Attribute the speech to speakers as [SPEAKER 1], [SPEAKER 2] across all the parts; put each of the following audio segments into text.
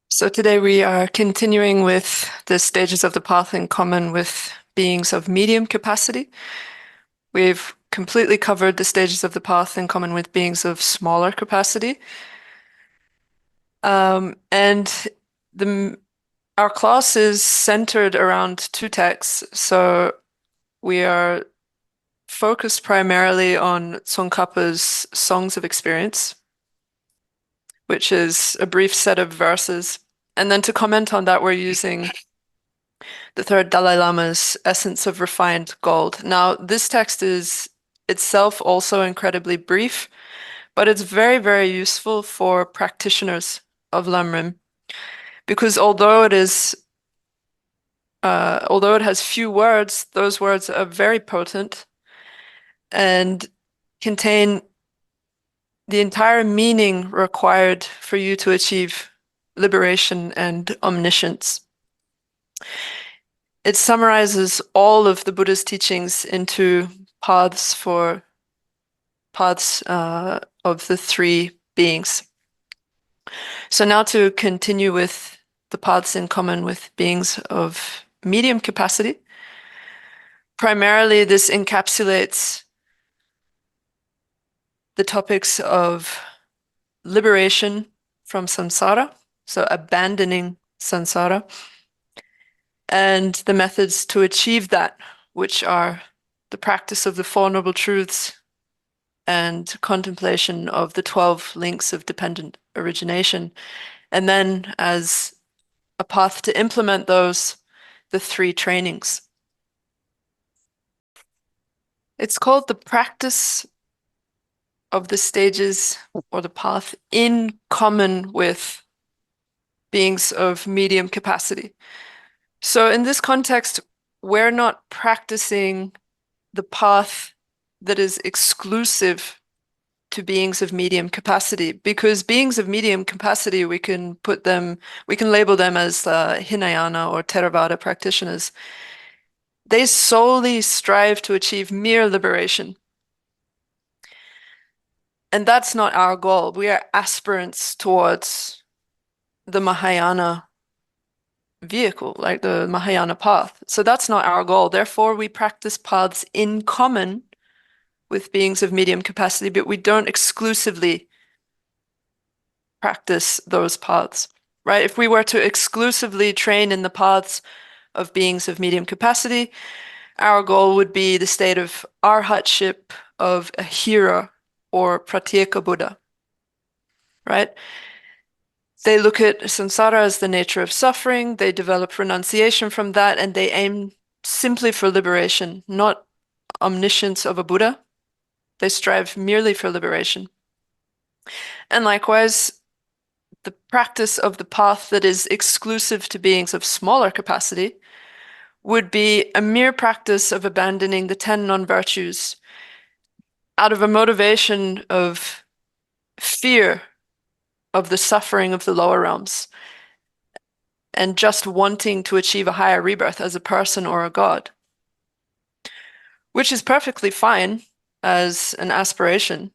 [SPEAKER 1] So today we are continuing with the stages of the path in common with beings of medium capacity. We've completely covered the stages of the path in common with beings of smaller capacity. And our class is centered around two texts. So we are focused primarily on Tsongkhapa's Songs of Experience, which is a brief set of verses. And then to comment on that, we're using the third Dalai Lama's Essence of Refined Gold. Now, this text is itself also incredibly brief, but it's very, very useful for practitioners of Lam Rim, because although it has few words, those words are very potent and contain the entire meaning required for you to achieve liberation and omniscience. It summarizes all of the Buddha's teachings into paths of the three beings. So now to continue with the paths in common with beings of medium capacity. Primarily, this encapsulates the topics of liberation from samsara, so abandoning samsara, and the methods to achieve that, which are the practice of the Four Noble Truths and contemplation of the 12 links of dependent origination. And then, as a path to implement those, the three trainings. It's called the practice of the stages or the path in common with beings of medium capacity. So in this context, we're not practicing the path that is exclusive to beings of medium capacity, because beings of medium capacity, we can label them as Hinayana or Theravada practitioners. They solely strive to achieve mere liberation. And that's not our goal. We are aspirants towards the Mahayana vehicle, like the Mahayana path. So that's not our goal. Therefore, we practice paths in common with beings of medium capacity, but we don't exclusively practice those paths, right? If we were to exclusively train in the paths of beings of medium capacity, our goal would be the state of arhatship of a hero or pratyeka Buddha, right? They look at samsara as the nature of suffering, they develop renunciation from that, and they aim simply for liberation, not omniscience of a Buddha. They strive merely for liberation. And likewise, the practice of the path that is exclusive to beings of smaller capacity would be a mere practice of abandoning the 10 non-virtues out of a motivation of fear of the suffering of the lower realms and just wanting to achieve a higher rebirth as a person or a god, which is perfectly fine as an aspiration,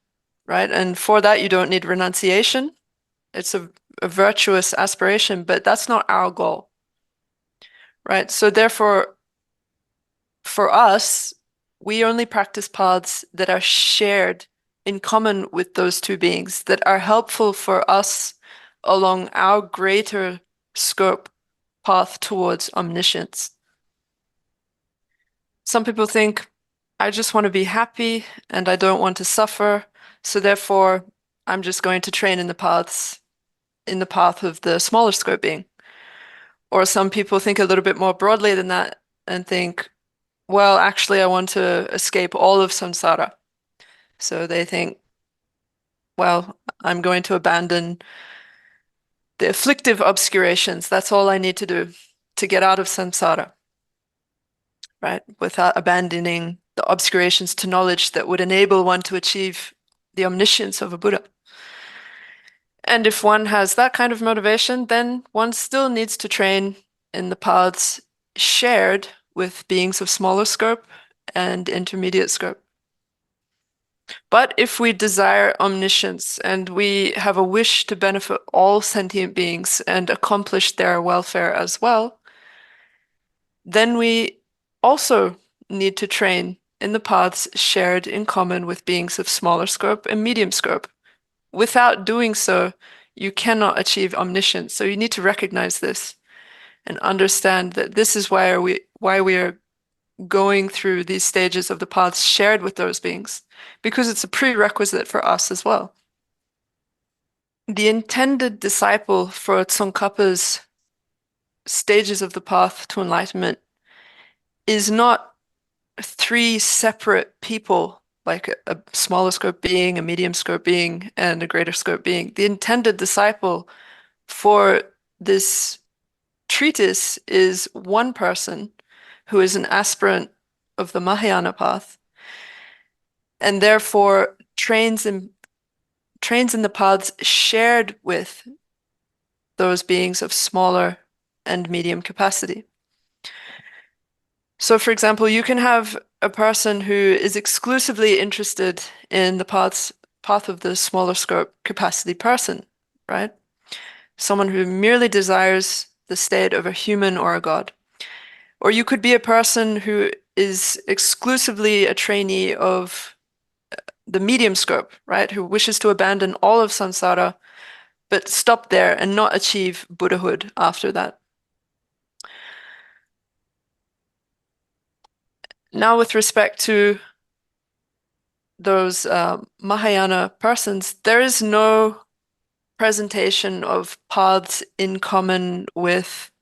[SPEAKER 1] right? And for that, you don't need renunciation. It's a virtuous aspiration, but that's not our goal, right? So therefore, for us, we only practice paths that are shared in common with those two beings, that are helpful for us along our greater scope path towards omniscience. Some people think, I just want to be happy and I don't want to suffer, so therefore I'm just going to train in the path of the smaller scope being. Or some people think a little bit more broadly than that and think, well, actually I want to escape all of samsara. So they think, well, I'm going to abandon the afflictive obscurations. That's all I need to do to get out of samsara, right? Without abandoning the obscurations to knowledge that would enable one to achieve the omniscience of a Buddha. And if one has that kind of motivation, then one still needs to train in the paths shared with beings of smaller scope and intermediate scope. But if we desire omniscience and we have a wish to benefit all sentient beings and accomplish their welfare as well, then we also need to train in the paths shared in common with beings of smaller scope and medium scope. Without doing so, you cannot achieve omniscience. So you need to recognize this and understand that this is why we are going through these stages of the paths shared with those beings, because it's a prerequisite for us as well. The intended disciple for Tsongkhapa's stages of the path to enlightenment is not three separate people, like a smaller scope being, a medium scope being, and a greater scope being. The intended disciple for this treatise is one person who is an aspirant of the Mahayana path and therefore trains in the paths shared with those beings of smaller and medium capacity. So, for example, you can have a person who is exclusively interested in the path of the smaller scope capacity person, right? Someone who merely desires the state of a human or a god. Or you could be a person who is exclusively a trainee of the medium scope, right? Who wishes to abandon all of samsara, but stop there and not achieve Buddhahood after that. Now, with respect to those Mahayana persons, there is no presentation of paths in common with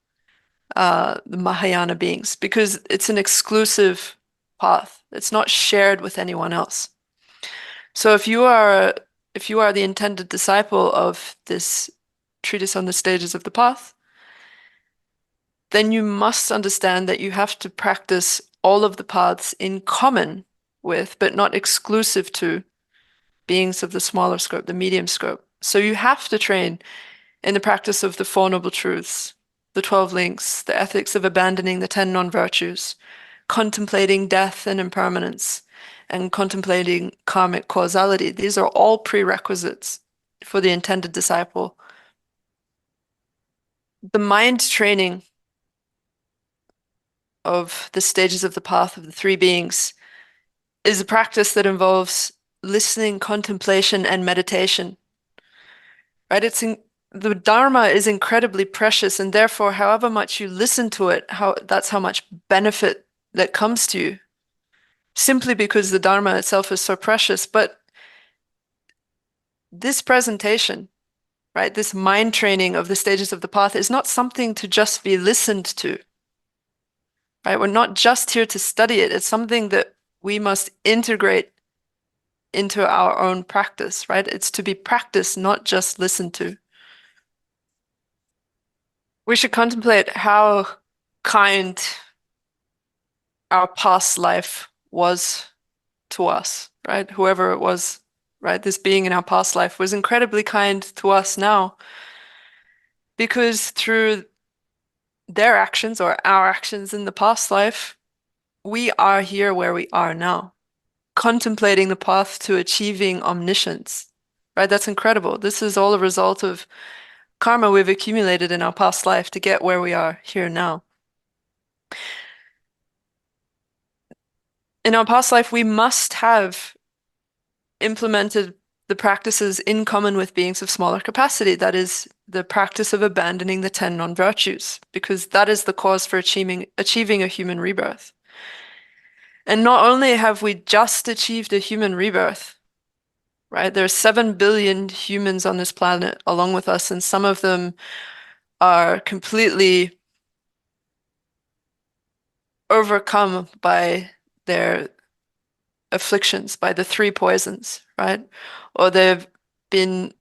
[SPEAKER 1] the Mahayana beings because it's an exclusive path. It's not shared with anyone else. So if you are the intended disciple of this treatise on the stages of the path, then you must understand that you have to practice all of the paths in common with, but not exclusive to, beings of the smaller scope, the medium scope. So you have to train in the practice of the Four Noble Truths, the 12 links, the ethics of abandoning the 10 non-virtues, contemplating death and impermanence, and contemplating karmic causality. These are all prerequisites for the intended disciple. The mind training of the stages of the path of the three beings is a practice that involves listening, contemplation, and meditation. Right? The Dharma is incredibly precious, and therefore, however much you listen to it, that's how much benefit that comes to you. Simply because the Dharma itself is so precious. But this presentation, right, this mind training of the stages of the path is not something to just be listened to. Right? We're not just here to study it. It's something that we must integrate into our own practice, right? It's to be practiced, not just listened to. We should contemplate how kind our past life was to us, right? Whoever it was, right? This being in our past life was incredibly kind to us now because through their actions or our actions in the past life, we are here where we are now, contemplating the path to achieving omniscience, right? That's incredible. This is all a result of karma we've accumulated in our past life to get where we are here now. In our past life, we must have implemented the practices in common with beings of smaller capacity. That is the practice of abandoning the 10 non-virtues, because that is the cause for achieving a human rebirth. And not only have we just achieved a human rebirth, right? There are 7 billion humans on this planet along with us, and some of them are completely overcome by their afflictions, by the three poisons, right? Or they've been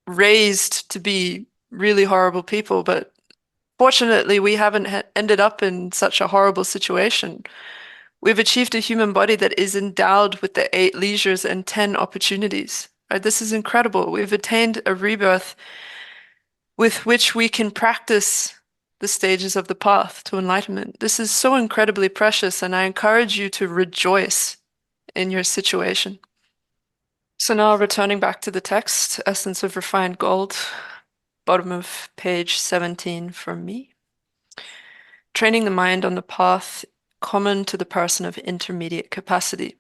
[SPEAKER 1] raised to be really horrible people, but fortunately, we haven't ended up in such a horrible situation. We've achieved a human body that is endowed with the 8 leisures and 10 opportunities, right? This is incredible. We've attained a rebirth with which we can practice the stages of the path to enlightenment. This is so incredibly precious, and I encourage you to rejoice in your situation. So now returning back to the text, Essence of Refined Gold, bottom of page 17 for me. Training the mind on the path common to the person of intermediate capacity.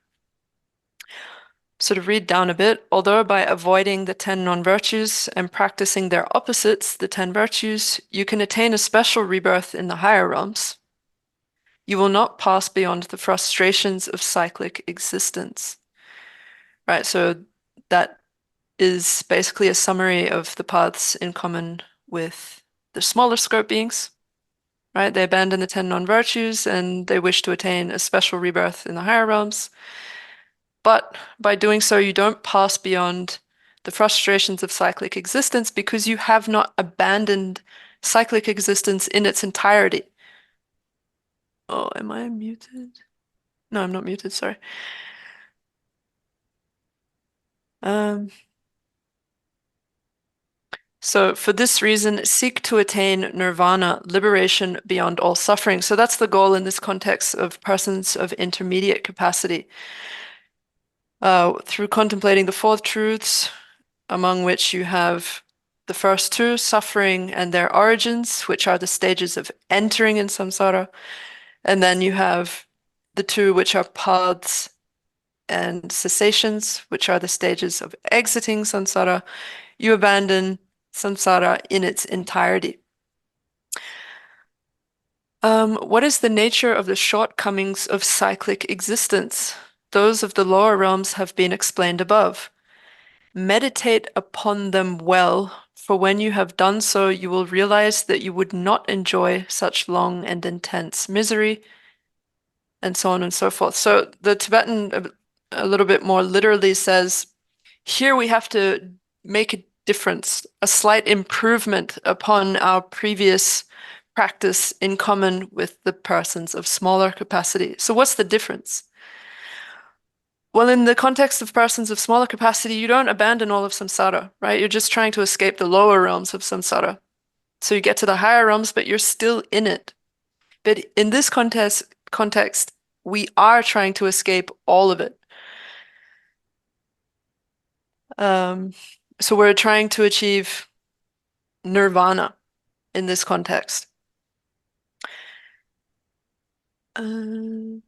[SPEAKER 1] So to read down a bit, although by avoiding the 10 non-virtues and practicing their opposites, the 10 virtues, you can attain a special rebirth in the higher realms, you will not pass beyond the frustrations of cyclic existence. Right, so that is basically a summary of the paths in common with the smaller scope beings, right? They abandon the 10 non-virtues and they wish to attain a special rebirth in the higher realms. But by doing so, you don't pass beyond the frustrations of cyclic existence because you have not abandoned cyclic existence in its entirety. Oh, am I muted? No, I'm not muted, sorry. Um, So, for this reason, seek to attain nirvana, liberation beyond all suffering. So, that's the goal in this context of persons of intermediate capacity. Through contemplating the four truths, among which you have the first two, suffering and their origins, which are the stages of entering in samsara. And then you have the two, which are paths and cessations, which are the stages of exiting samsara. You abandon samsara in its entirety. What is the nature of the shortcomings of cyclic existence? Those of the lower realms have been explained above. Meditate upon them well, for when you have done so, you will realize that you would not enjoy such long and intense misery, and so on and so forth. So the Tibetan, a little bit more literally, says here we have to make a difference, a slight improvement upon our previous practice in common with the persons of smaller capacity. So what's the difference? Well, in the context of persons of smaller capacity, you don't abandon all of samsara, right? You're just trying to escape the lower realms of samsara. So you get to the higher realms, but you're still in it. But in this context, we are trying to escape all of it. Um, so we're trying to achieve nirvana in this context. Uh,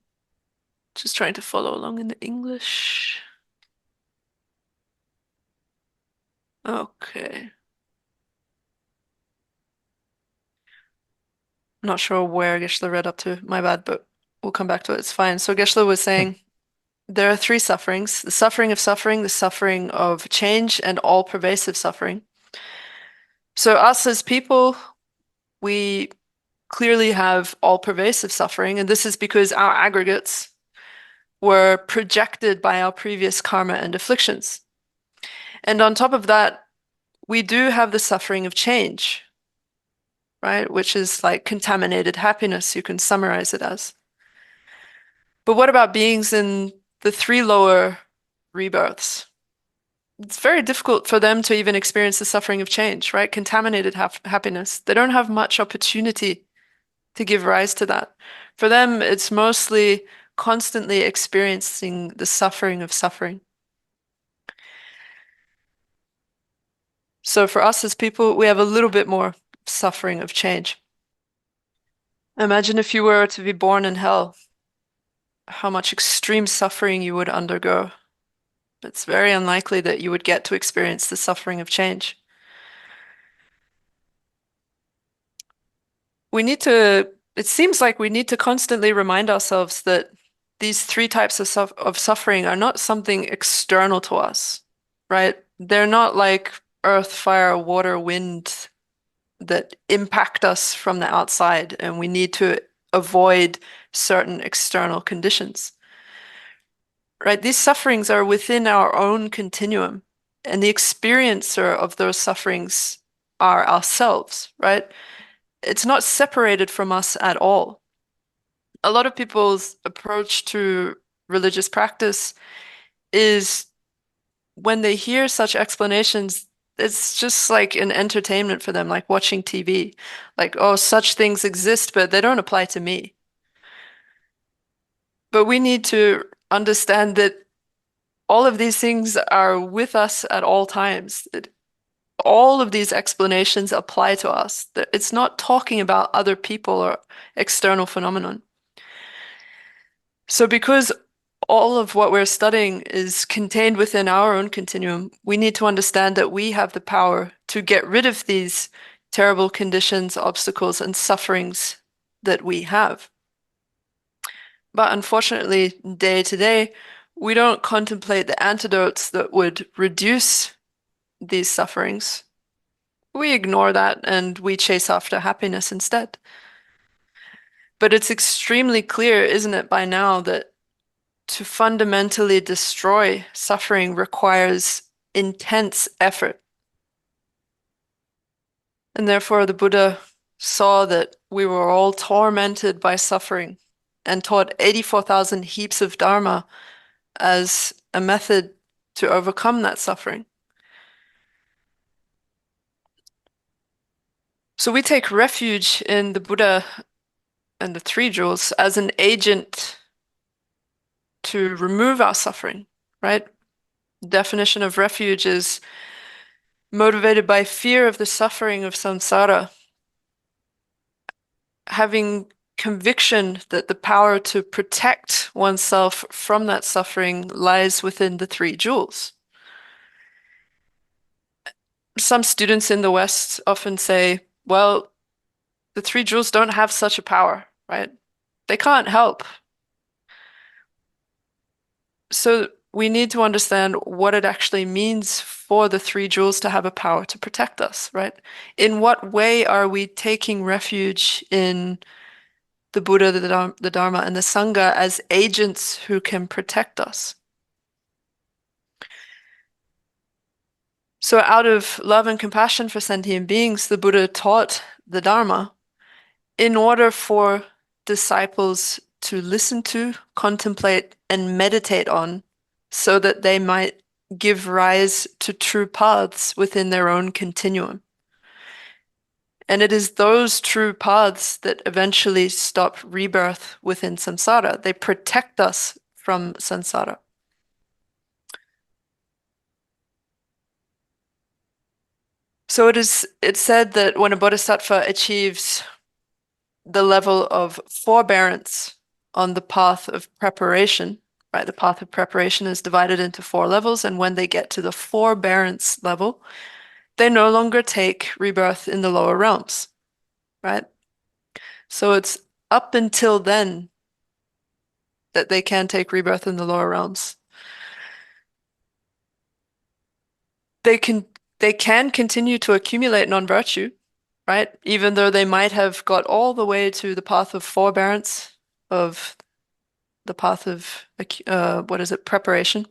[SPEAKER 1] just trying to follow along in the English. Okay. I'm not sure where Geshe read up to. My bad, but we'll come back to it. It's fine. So Geshe was saying there are three sufferings: the suffering, the suffering of change, and all pervasive suffering. So us as people, we clearly have all pervasive suffering, and this is because our aggregates were projected by our previous karma and afflictions. And on top of that, we do have the suffering of change, right? Which is like contaminated happiness, you can summarize it as. But what about beings in the three lower rebirths? It's very difficult for them to even experience the suffering of change, right? Contaminated happiness. They don't have much opportunity to give rise to that. For them, it's mostly constantly experiencing the suffering of suffering. So for us as people, we have a little bit more suffering of change. Imagine if you were to be born in hell, how much extreme suffering you would undergo. It's very unlikely that you would get to experience the suffering of change. It seems like we need to constantly remind ourselves that these three types of suffering are not something external to us, right? They're not like earth, fire, water, wind that impact us from the outside, and we need to avoid certain external conditions, right? These sufferings are within our own continuum, and the experiencer of those sufferings are ourselves, right? It's not separated from us at all. A lot of people's approach to religious practice is when they hear such explanations, it's just like an entertainment for them, like watching TV. Like, oh, such things exist, but they don't apply to me. But we need to understand that All of these things are with us at all times. All of these explanations apply to us. It's not talking about other people or external phenomenon. So because all of what we're studying is contained within our own continuum, we need to understand that we have the power to get rid of these terrible conditions, obstacles, and sufferings that we have. But unfortunately, day to day, we don't contemplate the antidotes that would reduce these sufferings. We ignore that and we chase after happiness instead. But it's extremely clear, isn't it, by now, that to fundamentally destroy suffering requires intense effort. And therefore, the Buddha saw that we were all tormented by suffering and taught 84,000 heaps of Dharma as a method to overcome that suffering. So we take refuge in the Buddha and the Three Jewels as an agent to remove our suffering, right? Definition of refuge is motivated by fear of the suffering of samsara, having conviction that the power to protect oneself from that suffering lies within the Three Jewels. Some students in the West often say, well, the Three Jewels don't have such a power, right? They can't help. So we need to understand what it actually means for the Three Jewels to have a power to protect us, right? In what way are we taking refuge in the Buddha, the Dharma, and the Sangha as agents who can protect us? So out of love and compassion for sentient beings, the Buddha taught the Dharma in order for disciples to listen to, contemplate, and meditate on so that they might give rise to true paths within their own continuum. And it is those true paths that eventually stop rebirth within samsara. They protect us from samsara. So it's said that when a bodhisattva achieves the level of forbearance on the path of preparation, right? The path of preparation is divided into 4 levels, and when they get to the forbearance level, they no longer take rebirth in the lower realms, right? So it's up until then that they can take rebirth in the lower realms. They can they can continue to accumulate non-virtue, right? Even though they might have got all the way to the path of forbearance, of the path of what is it, preparation,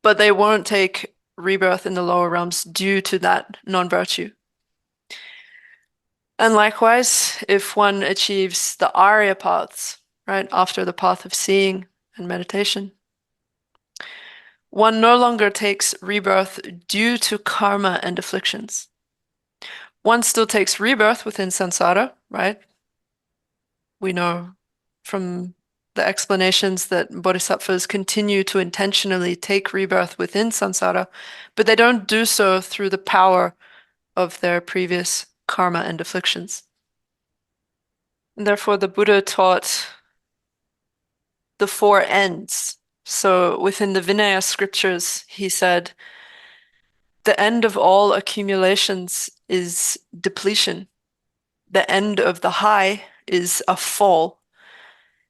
[SPEAKER 1] but they won't take rebirth in the lower realms due to that non-virtue. And likewise, if one achieves the Arya paths, right, after the path of seeing and meditation, one no longer takes rebirth due to karma and afflictions. One still takes rebirth within samsara, right? We know from the explanations that bodhisattvas continue to intentionally take rebirth within samsara, but they don't do so through the power of their previous karma and afflictions. And therefore, the Buddha taught the 4 ends. So within the Vinaya scriptures, he said, the end of all accumulations is depletion. The end of the high is a fall.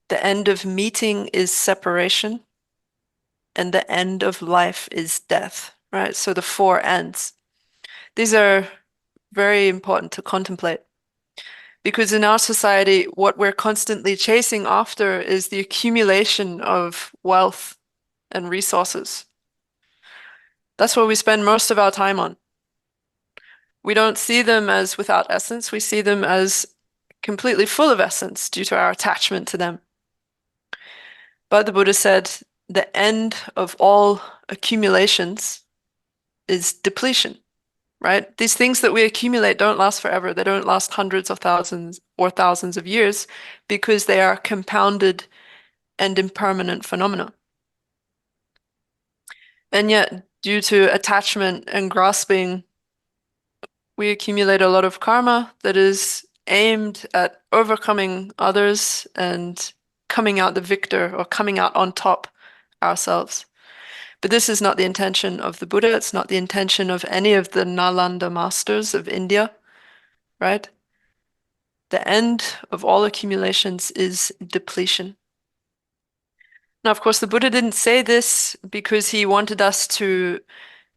[SPEAKER 1] The end of meeting is separation. And the end of life is death, right? So the 4 ends. These are very important to contemplate because in our society, what we're constantly chasing after is the accumulation of wealth and resources. That's what we spend most of our time on. We don't see them as without essence. We see them as completely full of essence due to our attachment to them. But the Buddha said the end of all accumulations is depletion, right? These things that we accumulate don't last forever. They don't last hundreds of thousands or thousands of years because they are compounded and impermanent phenomena. And yet, due to attachment and grasping, we accumulate a lot of karma that is aimed at overcoming others and coming out the victor or coming out on top ourselves. But this is not the intention of the Buddha. It's not the intention of any of the Nalanda masters of India, right? The end of all accumulations is depletion. Now, of course, the Buddha didn't say this because he wanted us to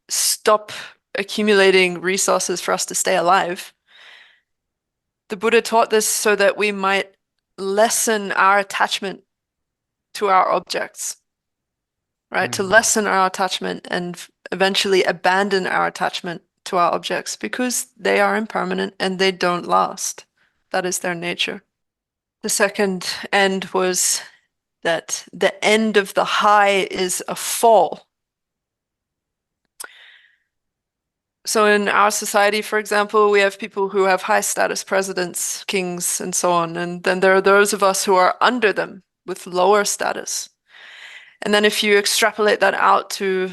[SPEAKER 1] stop accumulating resources for us to stay alive. The Buddha taught this so that we might lessen our attachment to our objects, right? To
[SPEAKER 2] Mm.
[SPEAKER 1] lessen our attachment and eventually abandon our attachment to our objects because they are impermanent and they don't last. That is their nature. The second end was that the end of the high is a fall. So in our society, for example, we have people who have high status presidents, kings, and so on. And then there are those of us who are under them with lower status. And then if you extrapolate that out to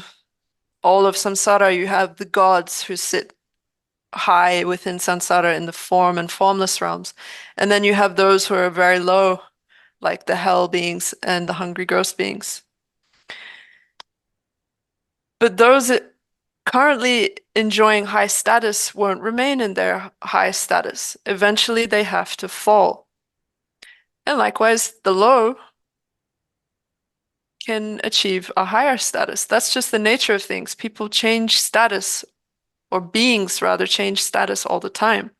[SPEAKER 1] all of samsara, you have the gods who sit high within samsara in the form and formless realms. And then you have those who are very low, like the hell beings and the hungry ghost beings. But those currently enjoying high status won't remain in their high status. Eventually, they have to fall. And likewise, the low can achieve a higher status. That's just the nature of things. People change status, or beings rather, change status all the time.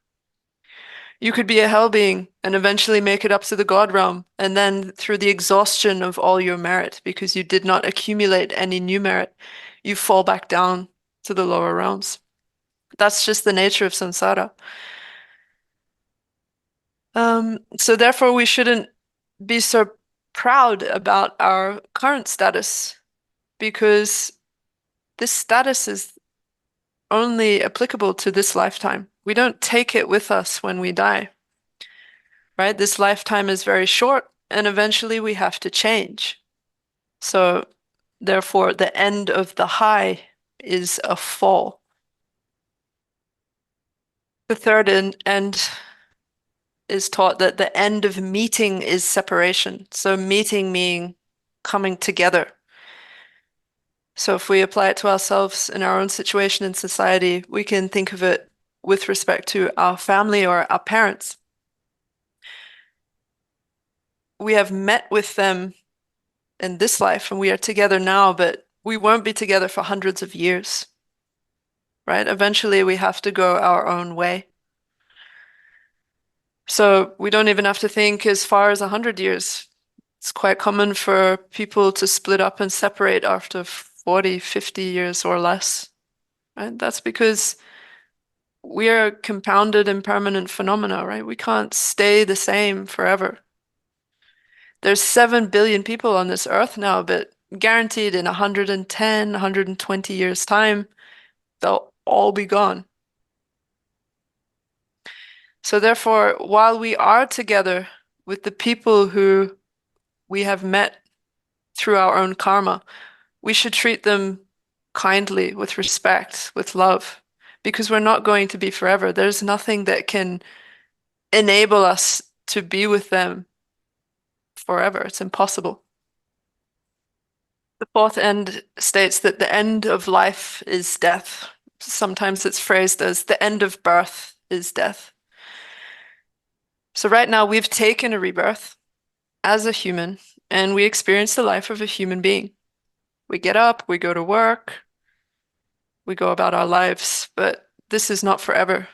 [SPEAKER 1] You could be a hell being and eventually make it up to the God realm, and then through the exhaustion of all your merit, because you did not accumulate any new merit, you fall back down to the lower realms. That's just the nature of samsara. So therefore, we shouldn't be so proud about our current status because this status is only applicable to this lifetime. We don't take it with us when we die, right? This lifetime is very short, and eventually we have to change. So therefore, the end of the high is a fall. The third end is taught that the end of meeting is separation. So meeting meaning coming together. So if we apply it to ourselves in our own situation in society, we can think of it with respect to our family or our parents. We have met with them in this life and we are together now, but we won't be together for hundreds of years, right? Eventually we have to go our own way. So we don't even have to think as far as 100 years. It's quite common for people to split up and separate after 40, 50 years or less. Right? That's because we are compounded impermanent phenomena, right? We can't stay the same forever. There's 7 billion people on this earth now, but guaranteed in 110, 120 years' time, they'll all be gone. So therefore, while we are together with the people who we have met through our own karma, we should treat them kindly, with respect, with love, because we're not going to be forever. There's nothing that can enable us to be with them forever. It's impossible. The fourth end states that the end of life is death. Sometimes it's phrased as the end of birth is death. So right now we've taken a rebirth as a human and we experience the life of a human being. We get up, we go to work, we go about our lives, but this is not forever.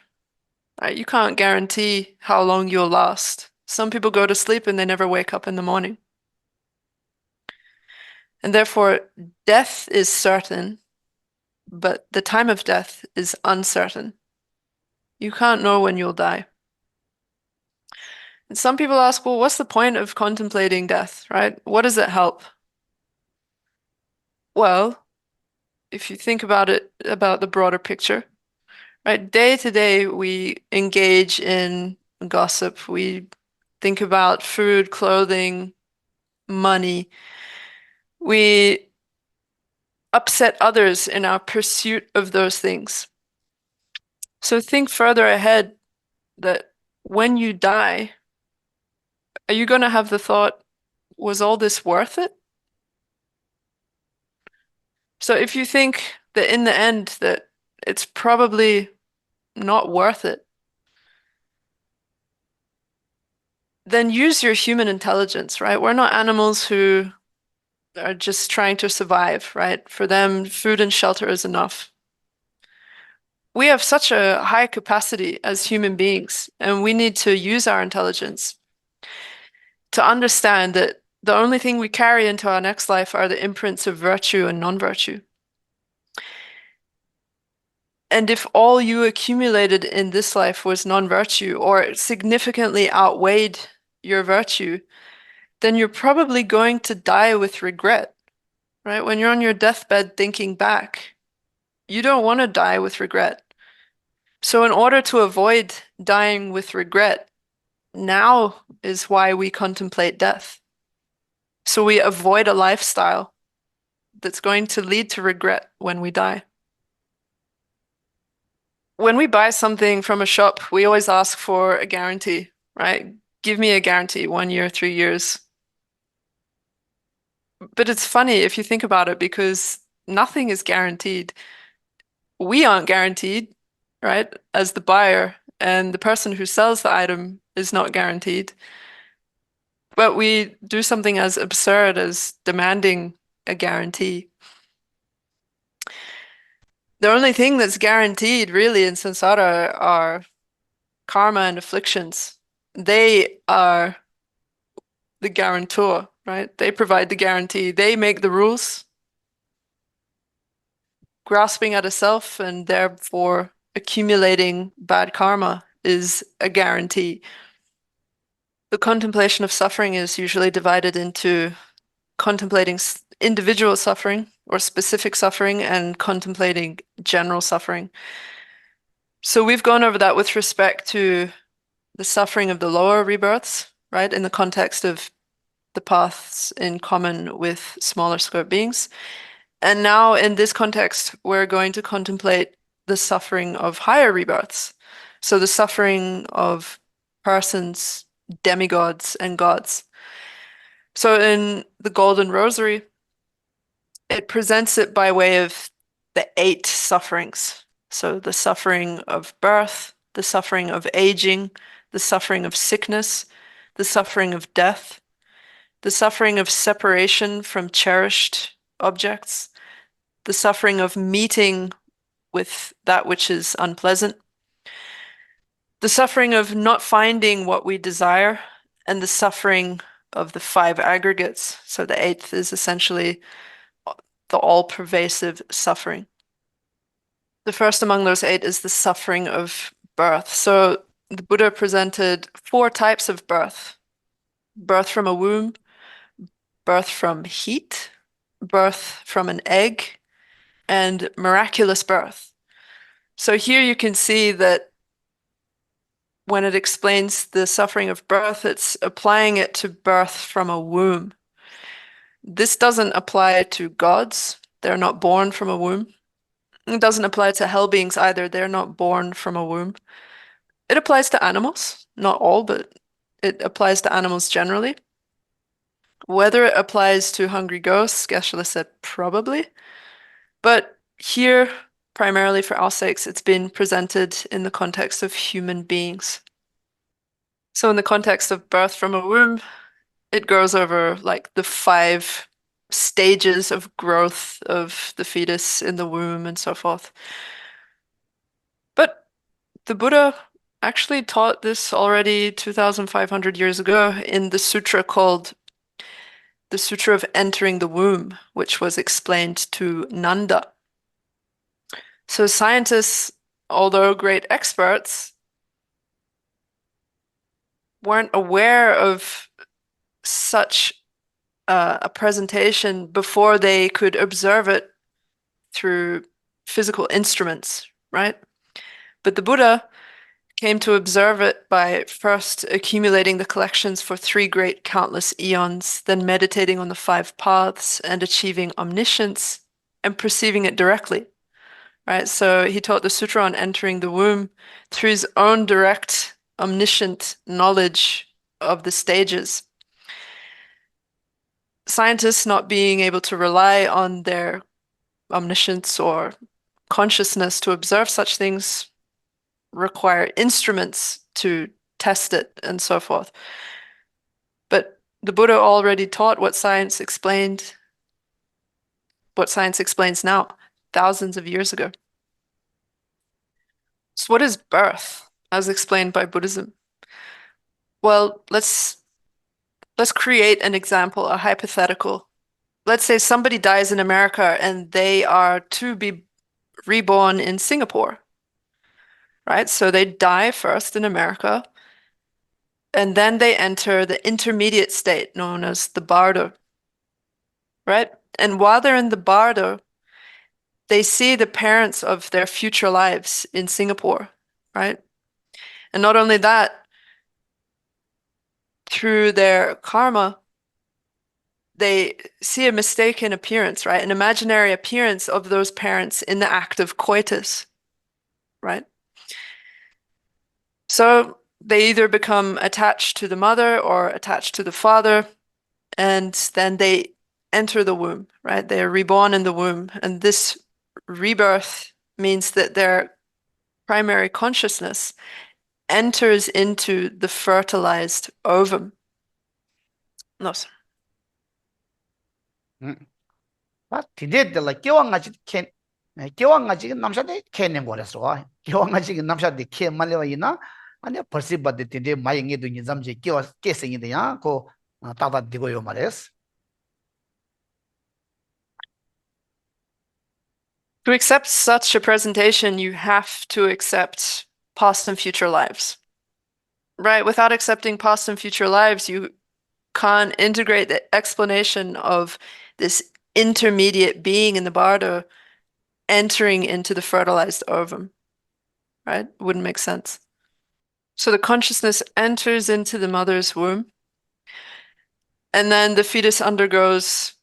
[SPEAKER 1] Right? You can't guarantee how long you'll last. Some people go to sleep and they never wake up in the morning. And therefore, death is certain, but the time of death is uncertain. You can't know when you'll die. And some people ask, well, what's the point of contemplating death, right? What does it help? Well, if you think about it, about the broader picture, right? Day to day, we engage in gossip. We think about food, clothing, money. We upset others in our pursuit of those things. So think further ahead that when you die, are you going to have the thought, was all this worth it? So if you think that in the end that it's probably not worth it, then use your human intelligence, right? We're not animals who are just trying to survive, right? For them, food and shelter is enough. We have such a high capacity as human beings, and we need to use our intelligence to understand that the only thing we carry into our next life are the imprints of virtue and non-virtue. And if all you accumulated in this life was non-virtue or significantly outweighed your virtue, then you're probably going to die with regret, right? When you're on your deathbed thinking back, you don't want to die with regret. So in order to avoid dying with regret, now is why we contemplate death. So we avoid a lifestyle that's going to lead to regret when we die. When we buy something from a shop, we always ask for a guarantee, right? Give me a guarantee, 1 year, 3 years. But it's funny if you think about it because nothing is guaranteed. We aren't guaranteed, right? As the buyer, and the person who sells the item is not guaranteed. But we do something as absurd as demanding a guarantee. The only thing that's guaranteed really in samsara are karma and afflictions. They are the guarantor, right? They provide the guarantee. They make the rules. Grasping at a self and therefore accumulating bad karma is a guarantee. The contemplation of suffering is usually divided into contemplating individual suffering or specific suffering and contemplating general suffering. So we've gone over that with respect to the suffering of the lower rebirths, right? In the context of the paths in common with smaller scope beings. And now in this context, we're going to contemplate the suffering of higher rebirths. So the suffering of persons, demigods, and gods. So in the Golden Rosary, it presents it by way of the 8 sufferings. So the suffering of birth, the suffering of aging, the suffering of sickness, the suffering of death, the suffering of separation from cherished objects, the suffering of meeting with that which is unpleasant, the suffering of not finding what we desire, and the suffering of the 5 aggregates. So the 8th is essentially the all-pervasive suffering. The first among those 8 is the suffering of birth. So the Buddha presented 4 types of birth: birth from a womb, birth from heat, birth from an egg, and miraculous birth. So here you can see that when it explains the suffering of birth, it's applying it to birth from a womb. This doesn't apply to gods. They're not born from a womb. It doesn't apply to hell beings either. They're not born from a womb. It applies to animals, not all, but it applies to animals generally. Whether it applies to hungry ghosts, Geshe said probably. But here, primarily for our sakes, it's been presented in the context of human beings. So in the context of birth from a womb, it goes over like the 5 stages of growth of the fetus in the womb and so forth. But the Buddha actually taught this already 2,500 years ago in the sutra called the Sutra of Entering the Womb, which was explained to Nanda. So scientists, although great experts, weren't aware of such a presentation before they could observe it through physical instruments, right? But the Buddha came to observe it by first accumulating the collections for 3 great countless eons, then meditating on the 5 paths and achieving omniscience, and perceiving it directly, right? So he taught the sutra on entering the womb through his own direct, omniscient knowledge of the stages. Scientists not being able to rely on their omniscience or consciousness to observe such things require instruments to test it and so forth. But the Buddha already taught what science explains now, thousands of years ago. So what is birth, as explained by Buddhism? Well, let's create an example, a hypothetical. Let's say somebody dies in America and they are to be reborn in Singapore, right? So they die first in America, and then they enter the intermediate state known as the bardo, right? And while they're in the bardo, they see the parents of their future lives in Singapore, right? And not only that, through their karma, they see a mistaken appearance, right? An imaginary appearance of those parents in the act of coitus, right? So they either become attached to the mother or attached to the father, and then they enter the womb, right? They are reborn in the womb. And this rebirth means that their primary consciousness enters into the fertilized ovum. Nos.
[SPEAKER 2] 디데들라 기왕가지 캔 기왕가지 남샤데 캔낸 거라서 기왕가지 남샤데 캔 말려이나 아니 벌써 받데 디데 마잉에도 니잠제 기와 깨생이데야 고 따다 디고요 말레스.
[SPEAKER 1] To accept such a presentation, you have to accept past and future lives, right? Without accepting past and future lives, you can't integrate the explanation of this intermediate being in the bardo entering into the fertilized ovum, right? Wouldn't make sense. So the consciousness enters into the mother's womb, and then the fetus undergoes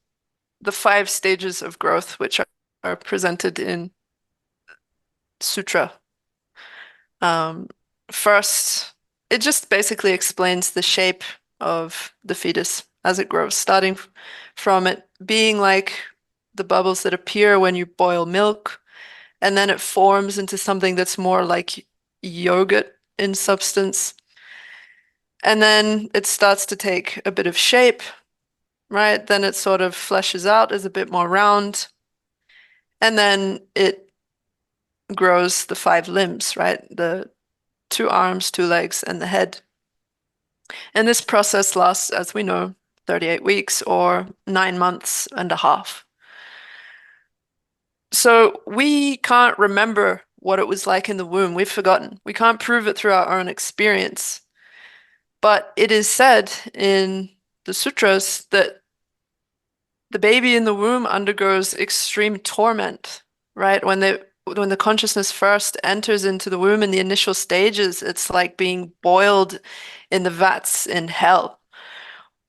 [SPEAKER 1] the 5 stages of growth, which are presented in sutra. First, it just basically explains the shape of the fetus as it grows, starting from it being like the bubbles that appear when you boil milk, and then it forms into something that's more like yogurt in substance. And then it starts to take a bit of shape, right? Then it sort of fleshes out as a bit more round. And then it grows the 5 limbs, right? The 2 arms, 2 legs, and the head. And this process lasts, as we know, 38 weeks or 9 months and a half. So we can't remember what it was like in the womb. We've forgotten. We can't prove it through our own experience. But it is said in the sutras that the baby in the womb undergoes extreme torment, right? When the consciousness first enters into the womb in the initial stages, it's like being boiled in the vats in hell.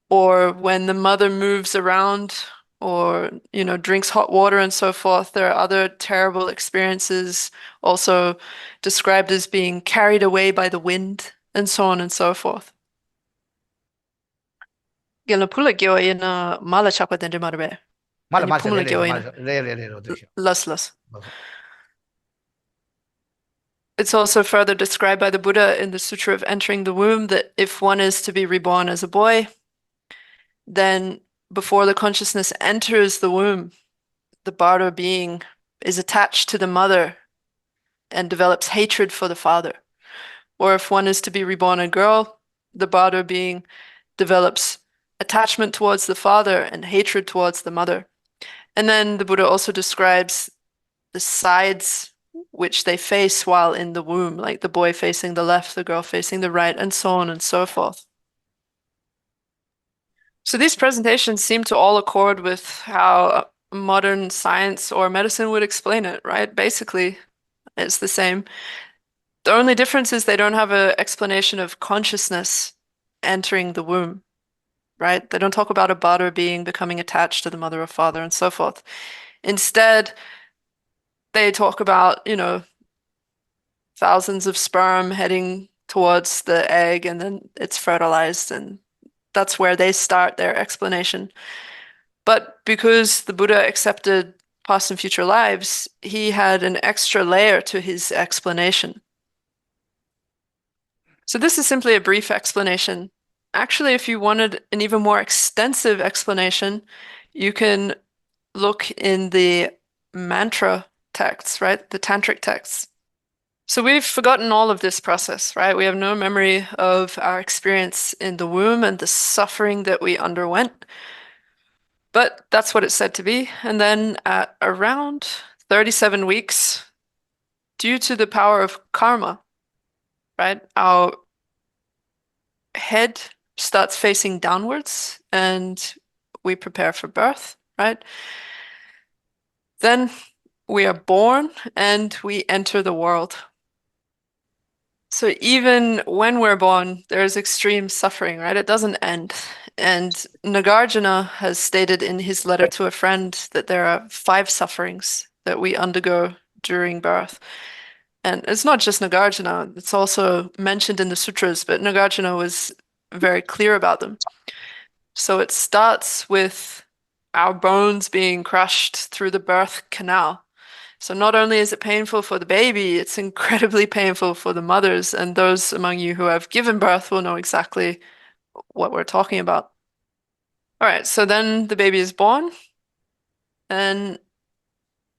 [SPEAKER 1] Or when the mother moves around or, drinks hot water and so forth, there are other terrible experiences also described as being carried away by the wind and so on and so forth. Gela pula gyo ina mala chakwa dende marbe.
[SPEAKER 2] 말
[SPEAKER 1] Ani
[SPEAKER 2] 마셔
[SPEAKER 1] pumla
[SPEAKER 2] 레레
[SPEAKER 1] gyo
[SPEAKER 2] 말
[SPEAKER 1] ina
[SPEAKER 2] 레레레로 드셔.
[SPEAKER 1] las. It's also further described by the Buddha in the Sutra of Entering the Womb that if one is to be reborn as a boy, then before the consciousness enters the womb, the bardo being is attached to the mother and develops hatred for the father. Or if one is to be reborn a girl, the bardo being develops attachment towards the father and hatred towards the mother. And then the Buddha also describes the sides which they face while in the womb, like the boy facing the left, the girl facing the right, and so on and so forth. So these presentations seem to all accord with how modern science or medicine would explain it, right? Basically, it's the same. The only difference is they don't have an explanation of consciousness entering the womb, right? They don't talk about a bardo being becoming attached to the mother or father and so forth. Instead, they talk about, thousands of sperm heading towards the egg and then it's fertilized, and that's where they start their explanation. But because the Buddha accepted past and future lives, he had an extra layer to his explanation. So this is simply a brief explanation. Actually, if you wanted an even more extensive explanation, you can look in the mantra texts, right? The tantric texts. So we've forgotten all of this process, right? We have no memory of our experience in the womb and the suffering that we underwent. But that's what it's said to be. And then at around 37 weeks, due to the power of karma, right, our head starts facing downwards and we prepare for birth, right? Then we are born and we enter the world. So even when we're born, there is extreme suffering, right? It doesn't end. And Nagarjuna has stated in his letter to a friend that there are 5 sufferings that we undergo during birth. And it's not just Nagarjuna, it's also mentioned in the sutras, but Nagarjuna was very clear about them. So it starts with our bones being crushed through the birth canal. So not only is it painful for the baby, it's incredibly painful for the mothers, and those among you who have given birth will know exactly what we're talking about. All right, so then the baby is born, and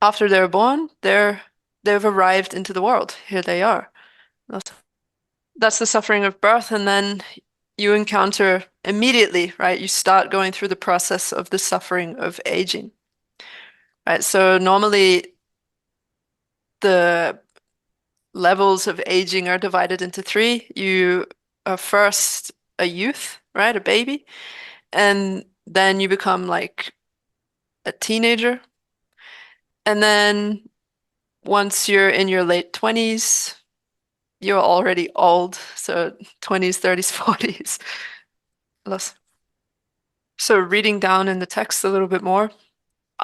[SPEAKER 1] after they're born, they've arrived into the world. Here they are. That's the suffering of birth, and then you encounter immediately, right? You start going through the process of the suffering of aging. Right? So normally the levels of aging are divided into 3. You are first a youth, right? A baby. And then you become like a teenager. And then once you're in your late 20s, you're already old. So 20s, 30s, 40s. So reading down in the text a little bit more.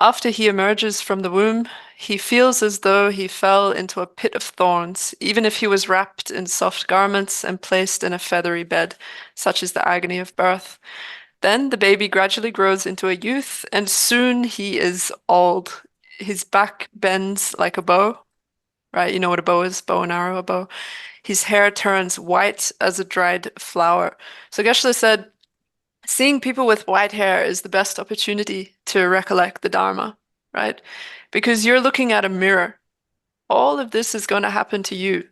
[SPEAKER 1] After he emerges from the womb, he feels as though he fell into a pit of thorns, even if he was wrapped in soft garments and placed in a feathery bed, such is the agony of birth. Then the baby gradually grows into a youth, and soon he is old. His back bends like a bow, right? You know what a bow is? Bow and arrow, a bow. His hair turns white as a dried flower. So Geshe said, seeing people with white hair is the best opportunity to recollect the Dharma, right? Because you're looking at a mirror. All of this is going to happen to you,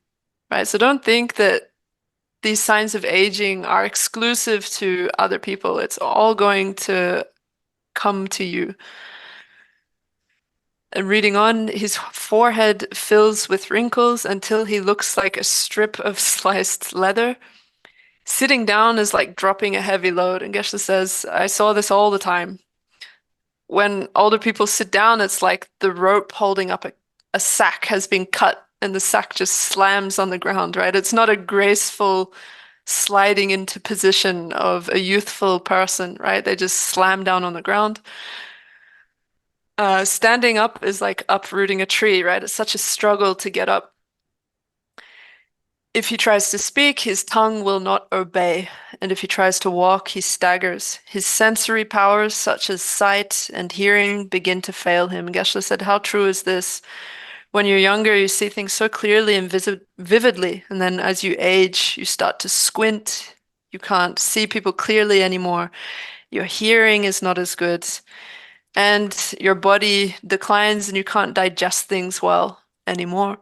[SPEAKER 1] right? So don't think that these signs of aging are exclusive to other people. It's all going to come to you. And reading on, his forehead fills with wrinkles until he looks like a strip of sliced leather. Sitting down is like dropping a heavy load. And Geshe says, I saw this all the time. When older people sit down, it's like the rope holding up a sack has been cut and the sack just slams on the ground, right? It's not a graceful sliding into position of a youthful person, right? They just slam down on the ground. Standing up is like uprooting a tree, right? It's such a struggle to get up. If he tries to speak, his tongue will not obey, and if he tries to walk, he staggers. His sensory powers, such as sight and hearing, begin to fail him. Geshe said, how true is this? When you're younger, you see things so clearly and vividly, and then as you age, you start to squint. You can't see people clearly anymore. Your hearing is not as good, and your body declines, and you can't digest things well anymore.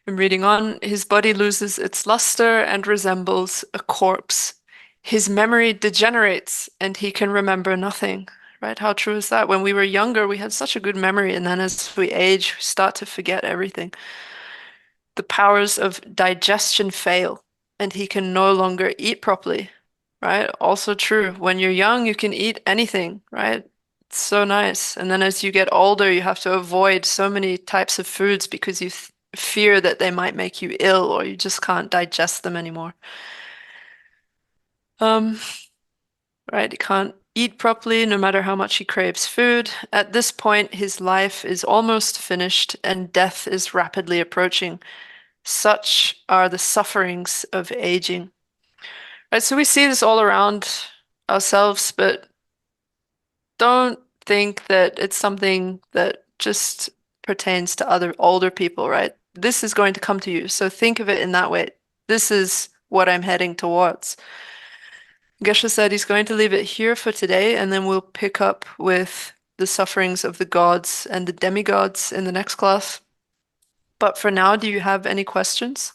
[SPEAKER 1] I'm reading on. His body loses its luster and resembles a corpse. His memory degenerates and he can remember nothing. Right? How true is that? When we were younger, we had such a good memory, and then as we age, we start to forget everything. The powers of digestion fail and he can no longer eat properly. Right? Also true. When you're young, you can eat anything, right? It's so nice. And then as you get older, you have to avoid so many types of foods because you fear that they might make you ill or you just can't digest them anymore. Um, right, you can't eat properly, no matter how much he craves food. At this point, his life is almost finished and death is rapidly approaching. Such are the sufferings of aging. Right, so we see this all around ourselves, but don't think that it's something that just pertains to other older people, right? This is going to come to you. So think of it in that way. This is what I'm heading towards. Geshe said he's going to leave it here for today, and then we'll pick up with the sufferings of the gods and the demigods in the next class. But for now, do you have any questions?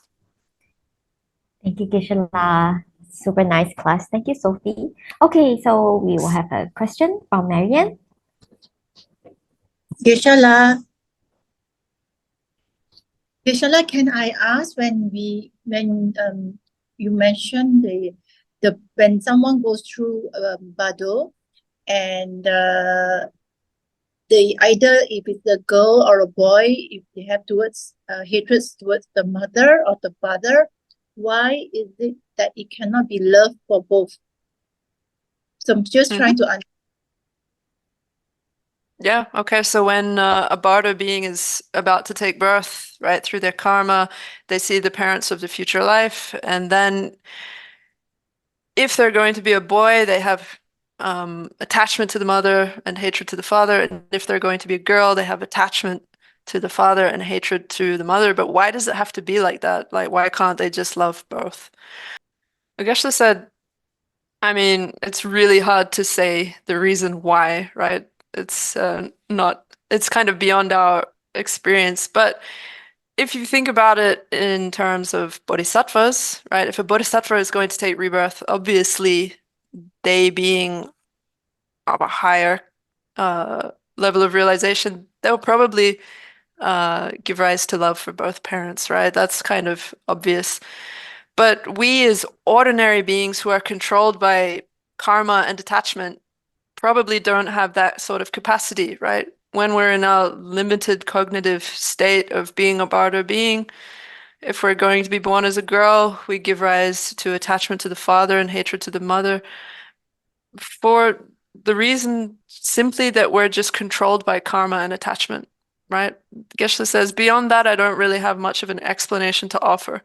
[SPEAKER 3] Thank you, Gisela. Super nice class. Thank you, Sophie. Okay, so we will have a question from Marianne.
[SPEAKER 4] Geshala, can I ask when you mentioned the when someone goes through Bado and they either if it's a girl or a boy, if they have towards hatred towards the mother or the father, why is it that it cannot be love for both? So I'm just trying to understand.
[SPEAKER 1] Yeah, okay. So when a bardo being is about to take birth, right, through their karma, they see the parents of the future life, and then if they're going to be a boy, they have attachment to the mother and hatred to the father, and if they're going to be a girl, they have attachment to the father and hatred to the mother. But why does it have to be like that? Like, why can't they just love both? Geshe said, I mean, it's really hard to say the reason why, right? It's not, it's kind of beyond our experience. But if you think about it in terms of bodhisattvas, right? If a bodhisattva is going to take rebirth, obviously they being of a higher level of realization, they'll probably give rise to love for both parents, right? That's kind of obvious. But we as ordinary beings who are controlled by karma and attachment probably don't have that sort of capacity, right? When we're in a limited cognitive state of being a bardo being, if we're going to be born as a girl, we give rise to attachment to the father and hatred to the mother for the reason simply that we're just controlled by karma and attachment, right? Geshe says, beyond that, I don't really have much of an explanation to offer.